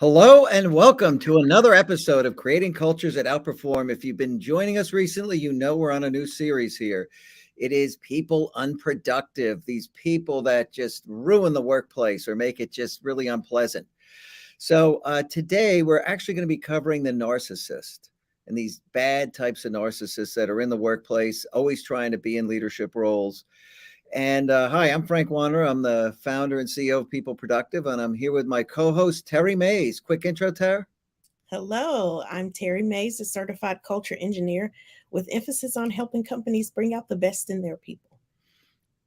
Hello and welcome to another episode of Creating Cultures that Outperform. If you've been joining us recently, you know we're on a new series here. It is People Unproductive, these people that just ruin the workplace or make it just really unpleasant. So today we're actually going to be covering the narcissist and these bad types of narcissists that are in the workplace, always trying to be in leadership roles. And hi, I'm Frank Warner. I'm the founder and CEO of People Productive, and I'm here with my co-host, Terri Mays. Quick intro, Terri. Hello, I'm Terri Mays, a certified culture engineer with emphasis on helping companies bring out the best in their people.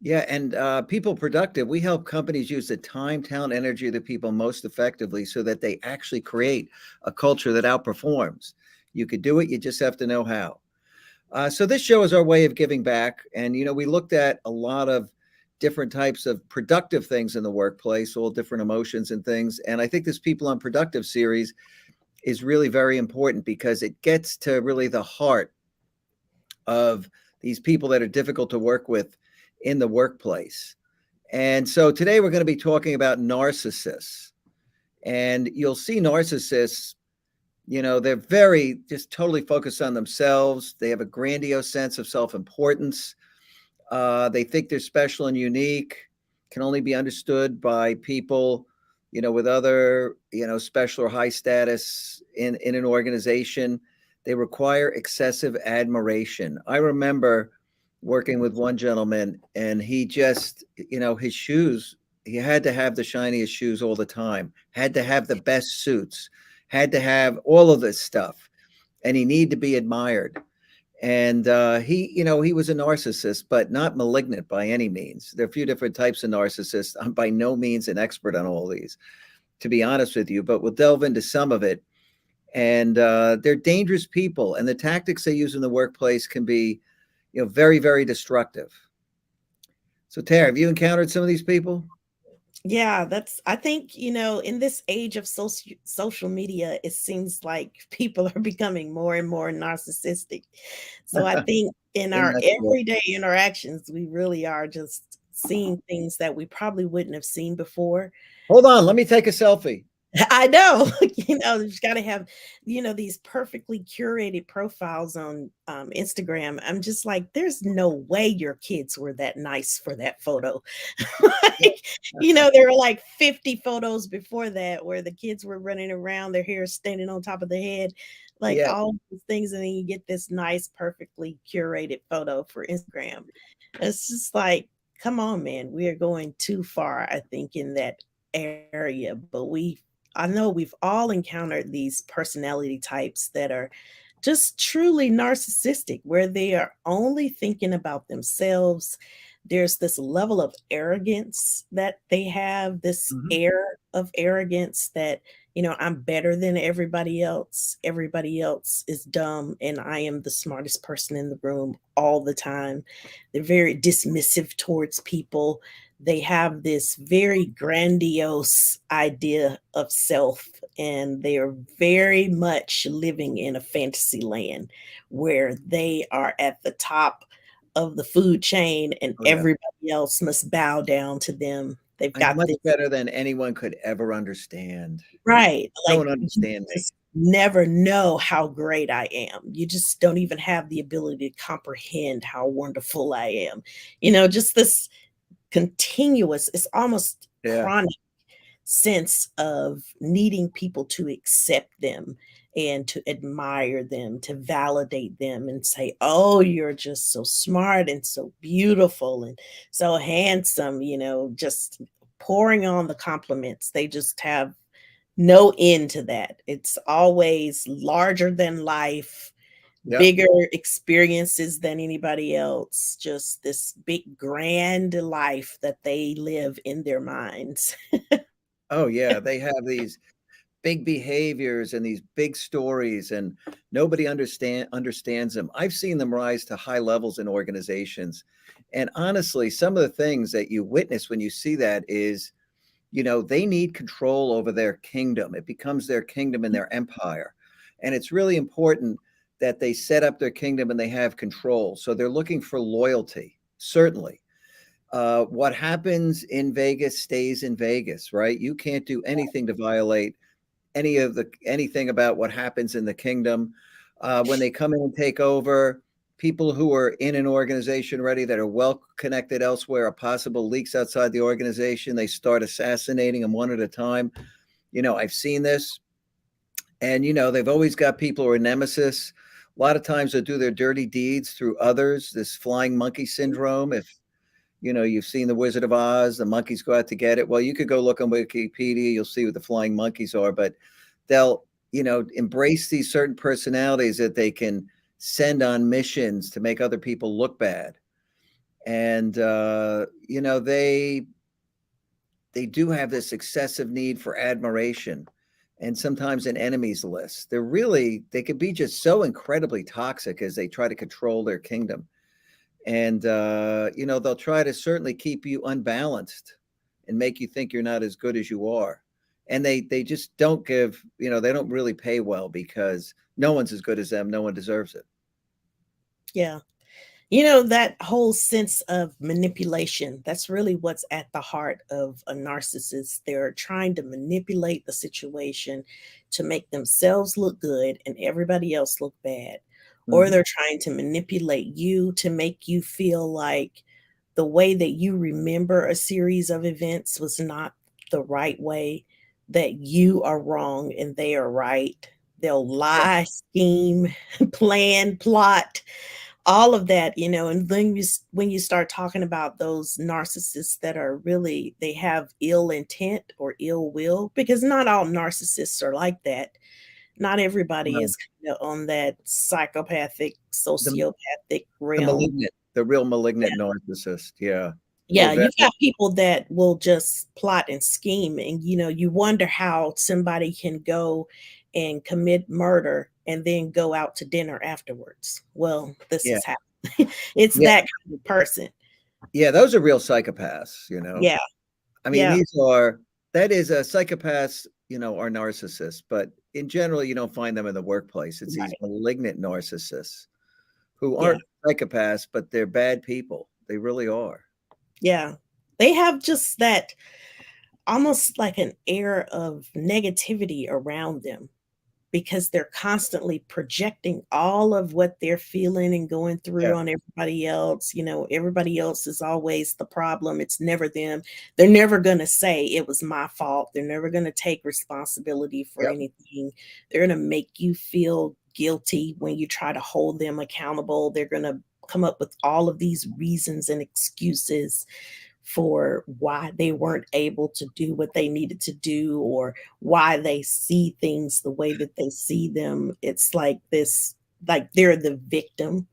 Yeah, and People Productive, we help companies use the time, talent, energy of the people most effectively so that they actually create a culture that outperforms. You could do it, you just have to know how. So this show is our way of giving back. And, we looked at a lot of different types of productive things in the workplace, all different emotions and things. And I think this People Unproductive series is really very important because it gets to really the heart of these people that are difficult to work with in the workplace. And so today we're going to be talking about narcissists. And you'll see narcissists, they're very just totally focused on themselves. They have a grandiose sense of self-importance. They think they're special and unique, can only be understood by people, with other, special or high status in an organization. They require excessive admiration. I remember working with one gentleman and he just, his shoes, he had to have the shiniest shoes all the time, had to have the best suits, had to have all of this stuff, and he needed to be admired. And he was a narcissist, but not malignant by any means. There are a few different types of narcissists. I'm by no means an expert on all these, to be honest with you, but we'll delve into some of it. And they're dangerous people, and the tactics they use in the workplace can be, very, very destructive. So, Tara, have you encountered some of these people? Yeah, I think, in this age of social media, it seems like people are becoming more and more narcissistic. So I think in Isn't our that true? everyday interactions, we really are just seeing things that we probably wouldn't have seen before. Hold on, let me take a selfie. I know, you've got to have, these perfectly curated profiles on Instagram. I'm just like, there's no way your kids were that nice for that photo. Like, there were like 50 photos before that where the kids were running around, their hair standing on top of their head, like Yeah. all these things. And then you get this nice, perfectly curated photo for Instagram. It's just like, come on, man, we are going too far, I think, in that area. But I know we've all encountered these personality types that are just truly narcissistic, where they are only thinking about themselves. There's this level of arrogance that they have, this Mhm. air of arrogance that, I'm better than everybody else. Everybody else is dumb, and I am the smartest person in the room all the time. They're very dismissive towards people. They have this very grandiose idea of self, and they are very much living in a fantasy land where they are at the top of the food chain and Oh, yeah. everybody else must bow down to them. They've I'm got much this. better than anyone could ever understand. You Right, like, don't you understand me. just never know how great I am. You just don't even have the ability to comprehend how wonderful I am. Just this continuous, it's almost Yeah. chronic sense of needing people to accept them and to admire them, to validate them and say, "Oh, you're just so smart and so beautiful and so handsome," just pouring on the compliments. They just have no end to that. It's always larger than life, Yep. bigger experiences than anybody else, just this big grand life that they live in their minds. Oh, yeah. They have these big behaviors and these big stories, and nobody understands them. I've seen them rise to high levels in organizations. And honestly, some of the things that you witness when you see that is, they need control over their kingdom. It becomes their kingdom and their empire. And it's really important that they set up their kingdom and they have control. So they're looking for loyalty, certainly. What happens in Vegas stays in Vegas, right? You can't do anything to violate anything about what happens in the kingdom. When they come in and take over, people who are in an organization already that are well connected elsewhere, are possible leaks outside the organization. They start assassinating them one at a time. I've seen this, and they've always got people who are nemesis. A lot of times they do their dirty deeds through others. This flying monkey syndrome. If you've seen The Wizard of Oz, the monkeys go out to get it. Well, you could go look on Wikipedia, you'll see what the flying monkeys are, but they'll, embrace these certain personalities that they can send on missions to make other people look bad. And, they do have this excessive need for admiration and sometimes an enemies list. They could be just so incredibly toxic as they try to control their kingdom. And, they'll try to certainly keep you unbalanced and make you think you're not as good as you are. And they just don't give, they don't really pay well because no one's as good as them. No one deserves it. Yeah. That whole sense of manipulation, that's really what's at the heart of a narcissist. They're trying to manipulate the situation to make themselves look good and everybody else look bad. Or Mhm. they're trying to manipulate you to make you feel like the way that you remember a series of events was not the right way, that you are wrong and they are right. They'll Yeah. lie, scheme, plan, plot, all of that, and then when you start talking about those narcissists that are really, they have ill intent or ill will, because not all narcissists are like that. Not everybody No, is kind of on that psychopathic, the sociopathic the realm. malignant, the real malignant narcissist. Yeah. Oh, Yeah, very. you've got people that will just plot and scheme, and you wonder how somebody can go and commit murder and then go out to dinner afterwards. Well, this Yeah. is how it's Yeah. that kind of person. Yeah. Those are real psychopaths. Yeah, I mean, yeah, that is a psychopaths, are narcissists, but in general, you don't find them in the workplace. It's these right. malignant narcissists who Yeah, aren't psychopaths, but they're bad people. They really are. yeah. They have just that almost like an air of negativity around them, because they're constantly projecting all of what they're feeling and going through Yeah. on everybody else. Everybody else is always the problem. It's never them. They're never going to say it was my fault. They're never going to take responsibility for Yep. anything. They're going to make you feel guilty when you try to hold them accountable. They're going to come up with all of these reasons and excuses for why they weren't able to do what they needed to do, or why they see things the way that they see them. It's like this, like they're the victim.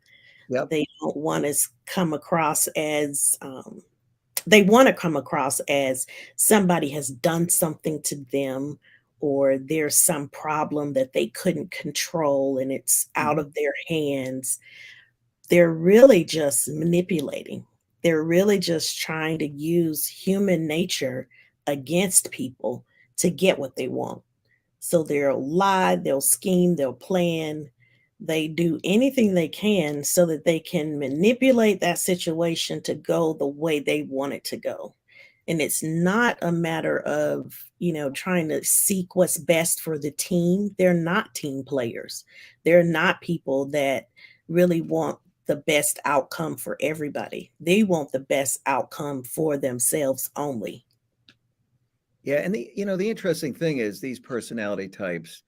Yep. They don't want to come across as they want to come across as somebody has done something to them, or there's some problem that they couldn't control and it's out Mhm. of their hands. They're really just manipulating. They're really just trying to use human nature against people to get what they want. So they'll lie, they'll scheme, they'll plan. They do anything they can so that they can manipulate that situation to go the way they want it to go. And it's not a matter of, trying to seek what's best for the team. They're not team players. They're not people that really want the best outcome for everybody. They want the best outcome for themselves only. Yeah. And the interesting thing is these personality types,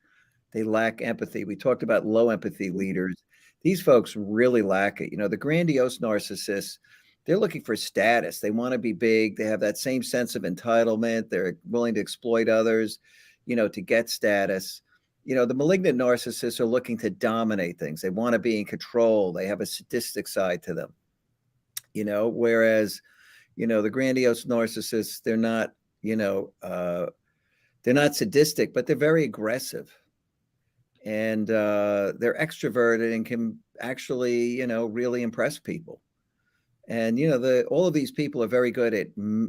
they lack empathy. We talked about low empathy leaders. These folks really lack it. The grandiose narcissists, they're looking for status. They want to be big. They have that same sense of entitlement. They're willing to exploit others, to get status. The malignant narcissists are looking to dominate things. They want to be in control. They have a sadistic side to them, whereas, the grandiose narcissists, you know, uh, they're not sadistic, but they're very aggressive, and they're extroverted and can actually, really impress people. And the all of these people are very good at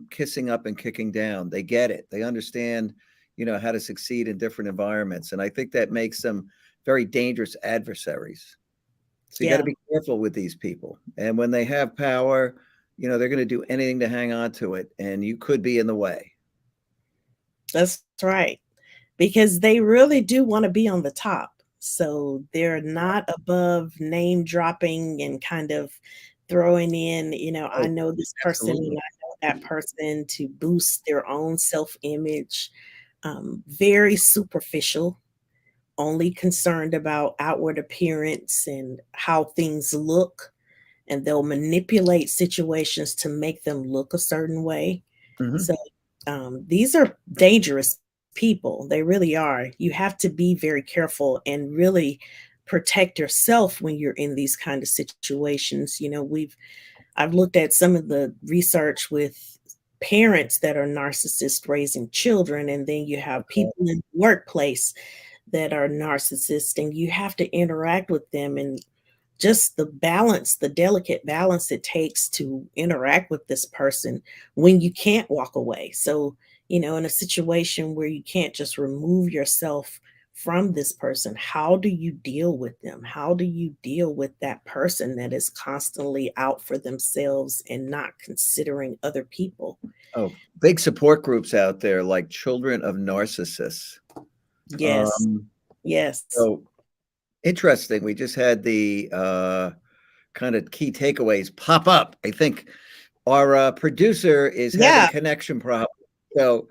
kissing up and kicking down. They get it. They understand, how to succeed in different environments, and I think that makes them very dangerous adversaries. So you got to Yeah, be careful with these people. And when they have power, they're going to do anything to hang on to it, and you could be in the way. that's right. because they really do want to be on the top. So they're not above name dropping and kind of throwing in, I Oh, know this person and absolutely. I know that person to boost their own self image. Very superficial, only concerned about outward appearance and how things look. And they'll manipulate situations to make them look a certain way. Mhm. So these are dangerous people. They really are. You have to be very careful and really protect yourself when you're in these kind of situations. I've looked at some of the research with parents that are narcissists raising children, and then you have people in the workplace that are narcissists, and you have to interact with them, and just the balance, the delicate balance it takes to interact with this person when you can't walk away. So, in a situation where you can't just remove yourself from this person, how do you deal with them? How do you deal with that person that is constantly out for themselves and not considering other people? Oh, big support groups out there like Children of Narcissists. Yes, Um, yes. so interesting. We just had the kind of key takeaways pop up. I think our producer is having Yeah, connection problems. So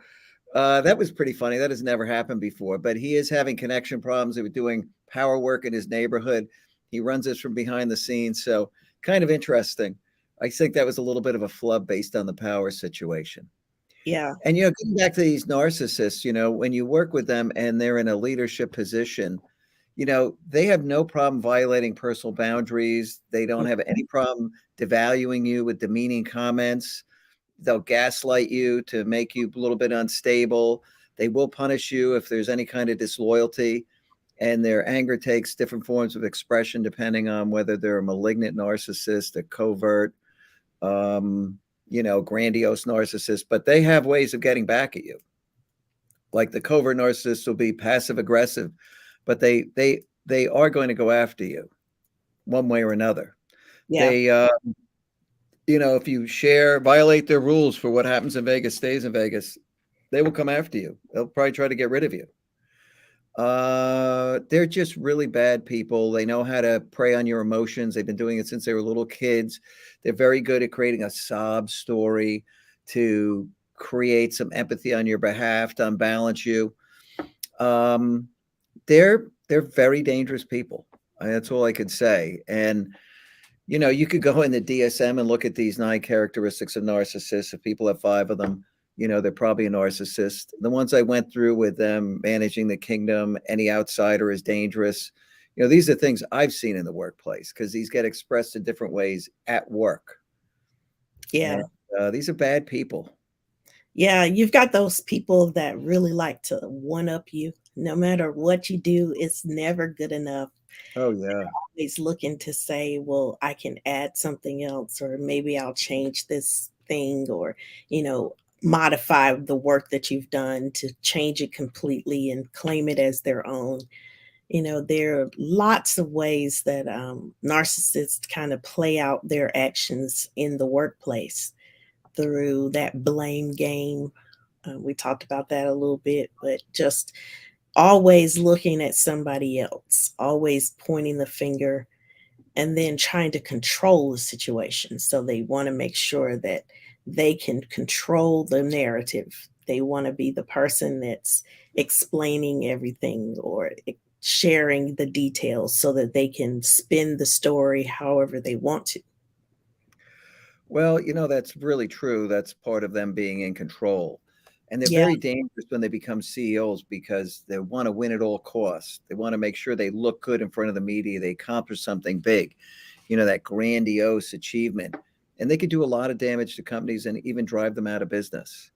that was pretty funny. That has never happened before, but he is having connection problems. He was doing power work in his neighborhood. He runs this from behind the scenes. So kind of interesting. I think that was a little bit of a flub based on the power situation. yeah, And, getting back to these narcissists, when you work with them and they're in a leadership position, they have no problem violating personal boundaries. They don't have any problem devaluing you with demeaning comments. They'll gaslight you to make you a little bit unstable. They will punish you if there's any kind of disloyalty. And their anger takes different forms of expression depending on whether they're a malignant narcissist, a covert, grandiose narcissist. But they have ways of getting back at you. Like the covert narcissist will be passive aggressive, but they are going to go after you one way or another. yeah, They if you violate their rules for what happens in Vegas stays in Vegas, they will come after you. They'll probably try to get rid of you. They're just really bad people. They know how to prey on your emotions. They've been doing it since they were little kids. They're very good at creating a sob story to create some empathy on your behalf to unbalance you. Um, they're very dangerous people. That's all I could say. And you could go into DSM and look at these 9 characteristics of narcissists. If people have 5 of them, they're probably a narcissist. The ones I went through with them, managing the kingdom, any outsider is dangerous. These are things I've seen in the workplace because these get expressed in different ways at work. And yeah. these are bad people. Yeah, you've got those people that really like to one up you. No matter what you do, it's never good enough. Oh, yeah. Always looking to say, well, I can add something else, or maybe I'll change this thing, or, you know, modify the work that you've done to change it completely and claim it as their own. There are lots of ways that narcissists kind of play out their actions in the workplace through that blame game. We talked about that a little bit, but just always looking at somebody else, always pointing the finger, and then trying to control the situation. So they want to make sure that they can control the narrative. They want to be the person that's explaining everything or sharing the details so that they can spin the story however they want to. Well, that's really true. That's part of them being in control. And they're Yeah. very dangerous when they become CEOs because they want to win at all costs. They want to make sure they look good in front of the media. They accomplish something big, that grandiose achievement. And they could do a lot of damage to companies and even drive them out of business.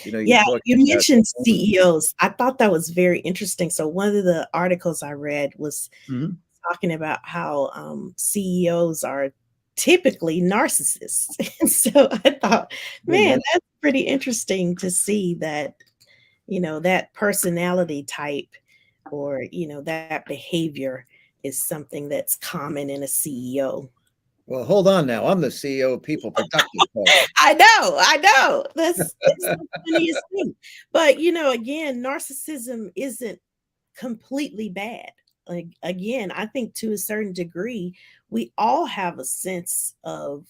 You're Yeah, talking you about. mentioned CEOs. I thought that was very interesting. So one of the articles I read was Mhm. talking about how CEOs are typically narcissists. And so I thought, man, Amen. that's pretty interesting to see that, that personality type or, that behavior is something that's common in a CEO. Well, hold on now. I'm the CEO of People Productive, folks. I know. That's the funniest thing. But again, narcissism isn't completely bad. Like, again, I think to a certain degree, we all have a sense of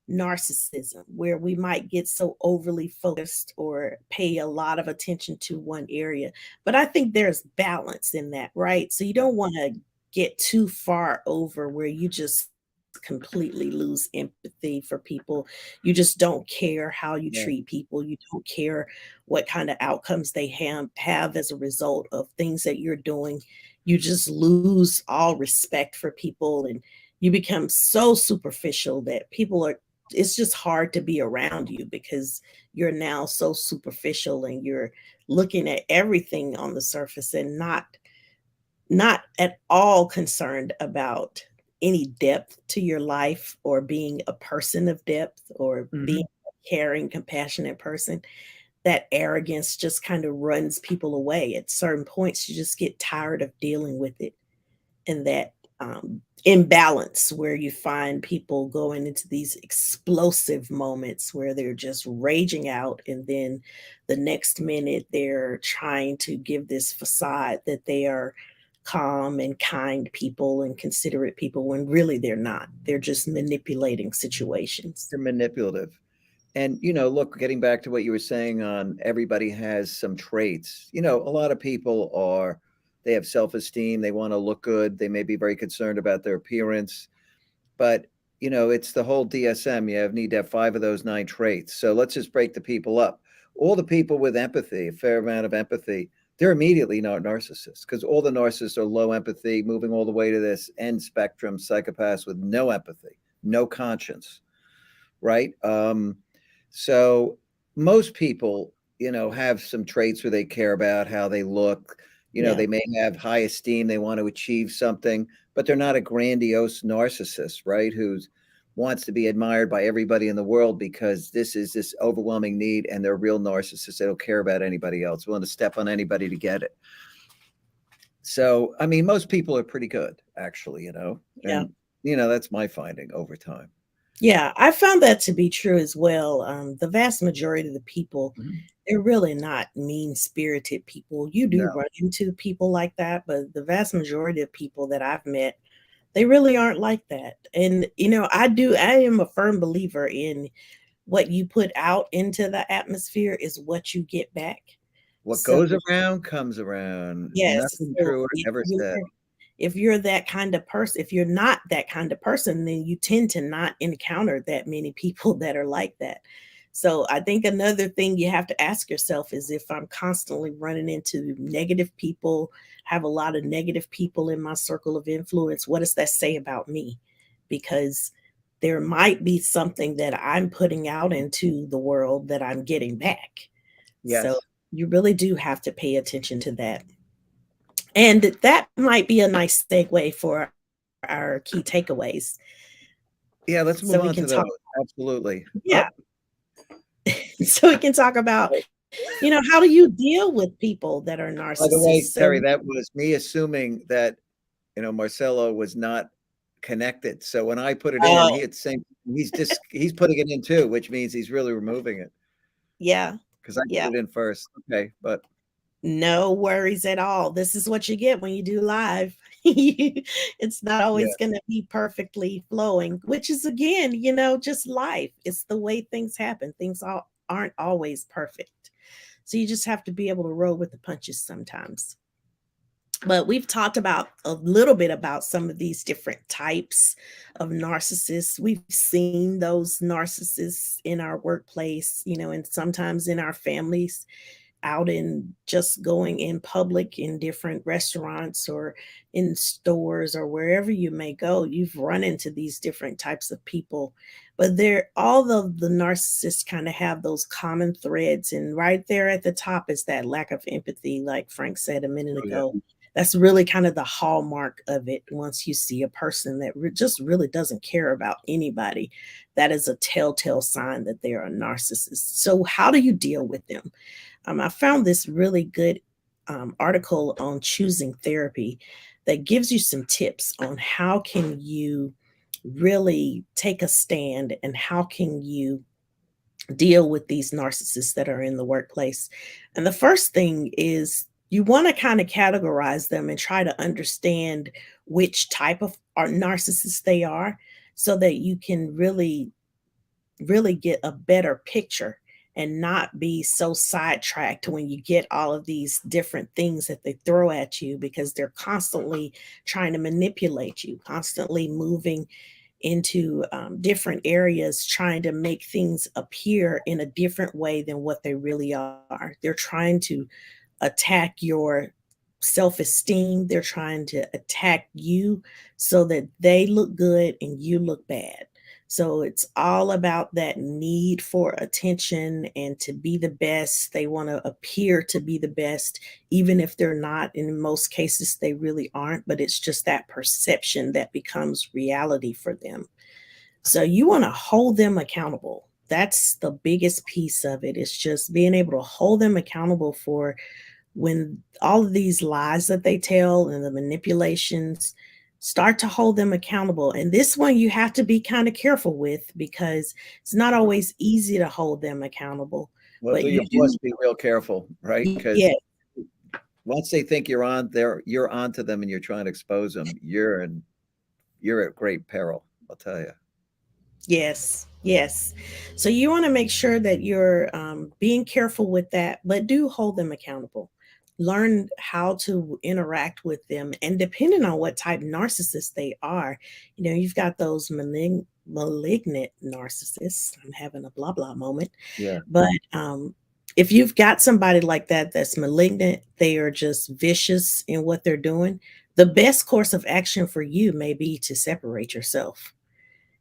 narcissism where we might get so overly focused or pay a lot of attention to one area. But I think there's balance in that, right? So you don't want to get too far over where you just completely lose empathy for people. You just don't care how you Yeah, treat people. You don't care what kind of outcomes they have as a result of things that you're doing. You just lose all respect for people and you become so superficial that people are it's just hard to be around you because you're now so superficial and you're looking at everything on the surface and not at all concerned about any depth to your life or being a person of depth or being mhm. a caring, compassionate person. That arrogance just kind of runs people away. At certain points, you just get tired of dealing with it. And that imbalance where you find people going into these explosive moments where they're just raging out. And then the next minute, they're trying to give this facade that they are calm and kind people and considerate people when really they're not. They're just manipulating situations. They're manipulative. And, look, getting back to what you were saying on everybody has some traits. A lot of people they have self esteem. They want to look good. They may be very concerned about their appearance. But, it's the whole DSM. Need to have 5 of those 9 traits. So let's just break the people up. All the people with empathy, a fair amount of empathy, they're immediately not narcissists because all the narcissists are low empathy, moving all the way to this end spectrum psychopaths with no empathy, no conscience, right? So most people, have some traits where they care about how they look. Yeah. They may have high esteem, they want to achieve something, but they're not a grandiose narcissist, right? Who wants to be admired by everybody in the world because this is this overwhelming need and they're real narcissists. They don't care about anybody else, willing to step on anybody to get it. So, I mean, most people are pretty good, actually, Yeah. and, that's my finding over time. Yeah, I found that to be true as well. The vast majority of the people, Mhm. they're really not mean-spirited people. You do No. run into people like that, but the vast majority of people that I've met, they really aren't like that. And I am a firm believer in what you put out into the atmosphere is what you get back. What So goes around comes around. yes, Nothing so truer ever said. if you're that kind of person, if you're not that kind of person, then you tend to not encounter that many people that are like that. So I think another thing you have to ask yourself is if I'm constantly running into negative people, have a lot of negative people in my circle of influence, what does that say about me? Because there might be something that I'm putting out into the world that I'm getting back. So Yes. you really do have to pay attention to that. And that might be a nice segue for our key takeaways. Yeah, let's So move we on can to talk, those. Absolutely. yeah, so we can talk about, how do you deal with people that are By the narcissists? way, So, Terry, that was me assuming that, Marcelo was not connected. So when I put it in, oh, he's putting it in too, which means he's really removing it yeah, because I yeah, put it in first. Okay, but no worries at all. This is what you get when you do live. It's not yeah, always going to be perfectly flowing, which is again, just life. It's the way things happen. Things aren't always perfect. So you just have to be able to roll with the punches sometimes. But we've talked about a little bit about some of these different types of narcissists. We've seen those narcissists in our workplace, and sometimes in our families, out in just going in public in different restaurants or in stores or wherever you may go. You've run into these different types of people, but all of the narcissists kind of have those common threads, and right there at the top is that lack of empathy, like Frank said a minute oh yeah, ago. That's really kind of the hallmark of it. Once you see a person that just really doesn't care about anybody, that is a telltale sign that they are a narcissist. So how do you deal with them? I found this really good article on choosing therapy that gives you some tips on how can you really take a stand, and how can you deal with these narcissists that are in the workplace. And the first thing is you want to kind of categorize them and try to understand which type of narcissists they are, so that you can really get a better picture and not be so sidetracked when you get all of these different things that they throw at you, because they're constantly trying to manipulate you, constantly moving into different areas, trying to make things appear in a different way than what they really are. They're trying to attack your self esteem, they're trying to attack you so that they look good and you look bad. So it's all about that need for attention and to be the best. They want to appear to be the best, even if they're not. In most cases, they really aren't, but it's just that perception that becomes reality for them. So you want to hold them accountable. That's the biggest piece of it. It's just being able to hold them accountable for when all of these lies that they tell and the manipulations, start to hold them accountable. And this one you have to be kind of careful with, because it's not always easy to hold them accountable. Well, But you you do, must be real careful, right? Because yeah, once they think you're on there, you're onto them and you're trying to expose them, you're at great peril, I'll tell you. yes, yes. So you want to make sure that you're being careful with that, but do hold them accountable. Learn how to interact with them, and depending on what type narcissist they are, you've got those malignant narcissists. I'm having a blah blah moment, Yeah. but if you've got somebody like that that's malignant, they are just vicious in what they're doing. The best course of action for you may be to separate yourself,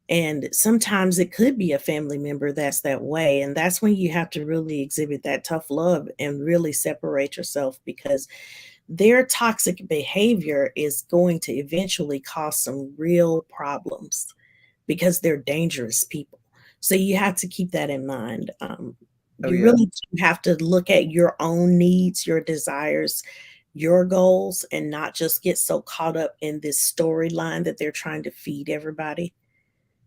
and sometimes it could be a family member that's that way. And that's when you have to really exhibit that tough love and really separate yourself, because their toxic behavior is going to eventually cause some real problems, because they're dangerous people. So you have to keep that in mind. Oh, You yeah. really do have to look at your own needs, your desires, your goals, and not just get so caught up in this storyline that they're trying to feed everybody.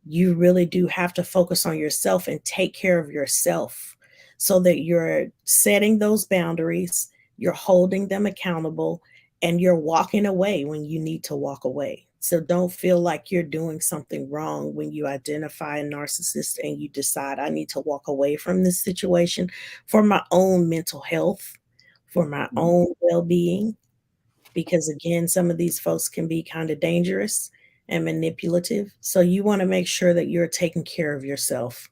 You really do have to focus on yourself and take care of yourself, so that you're setting those boundaries, you're holding them accountable, and you're walking away when you need to walk away. So don't feel like you're doing something wrong when you identify a narcissist and you decide, I need to walk away from this situation for my own mental health, for my Mhm. own well being, because again, some of these folks can be kind of dangerous and manipulative. So you want to make sure that you're taking care of yourself,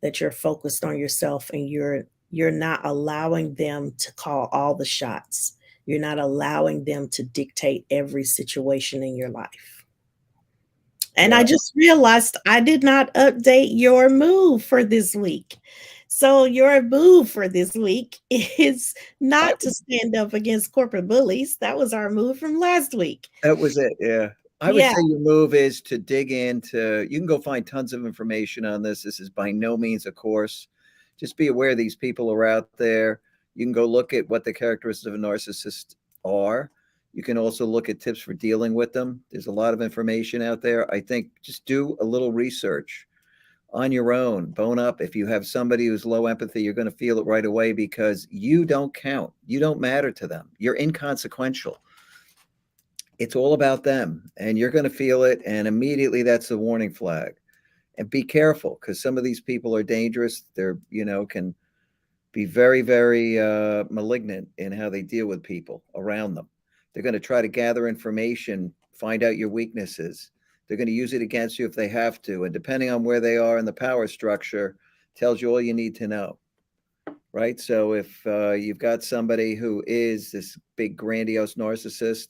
that you're focused on yourself, and you're not allowing them to call all the shots. You're not allowing them to dictate every situation in your life. And I Yeah. just realized I did not update your move for this week. So your move for this week is I not to stand up against corporate bullies. That was our move from last week. That was it, yeah. I would Yeah. say your move is to dig into you can go find tons of information on this. This is by no means a course. Just be aware these people are out there. You can go look at what the characteristics of a narcissist are. You can also look at tips for dealing with them. There's a lot of information out there. I think just do a little research on your own. Bone up. If you have somebody who's low empathy, you're going to feel it right away because you don't count. You don't matter to them. You're inconsequential. It's all about them, and you're going to feel it, and immediately that's the warning flag. And be careful, because some of these people are dangerous. They're, can be very, very malignant in how they deal with people around them. They're going to try to gather information, find out your weaknesses. They're going to use it against you if they have to, and depending on where they are in the power structure, tells you all you need to know. Right. So if you've got somebody who is this big grandiose narcissist,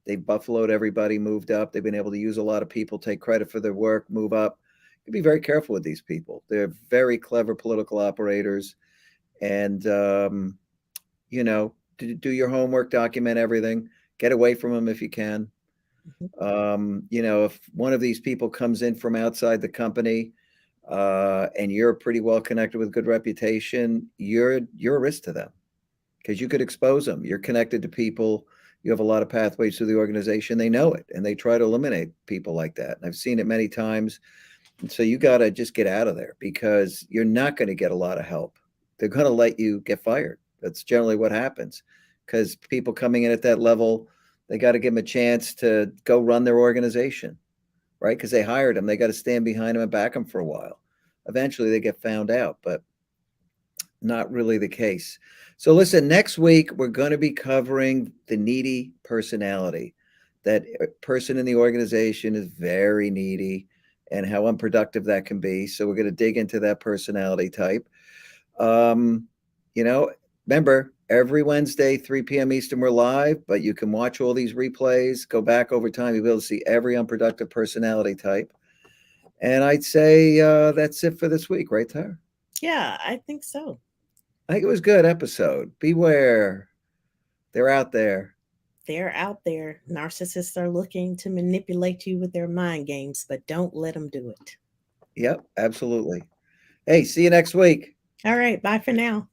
they've buffaloed everybody, moved up. They've been able to use a lot of people, take credit for their work, move up. You be very careful with these people. They're very clever political operators. And, do your homework, document everything, get away from them if you can. Mhm. If one of these people comes in from outside the company, and you're pretty well connected with good reputation, you're a risk to them because you could expose them. You're connected to people. you have a lot of pathways through the organization. They know it, and they try to eliminate people like that. And I've seen it many times. And so you got to just get out of there, because you're not going to get a lot of help. They're going to let you get fired. That's generally what happens, because people coming in at that level, they got to give them a chance to go run their organization, right? Because they hired them. They got to stand behind them and back them for a while. Eventually they get found out, but not really the case. So listen, next week we're going to be covering the needy personality. That person in the organization is very needy, and how unproductive that can be. So we're going to dig into that personality type. You know, remember, every Wednesday, 3 p.m. Eastern, we're live, but you can watch all these replays, go back over time. You'll be able to see every unproductive personality type. And I'd say that's it for this week, right, Tara? Yeah, I think so. I think it was a good episode. Beware. They're out there. They're out there. Narcissists are looking to manipulate you with their mind games, but don't let them do it. Yep, absolutely. Hey, see you next week. All right, bye for now.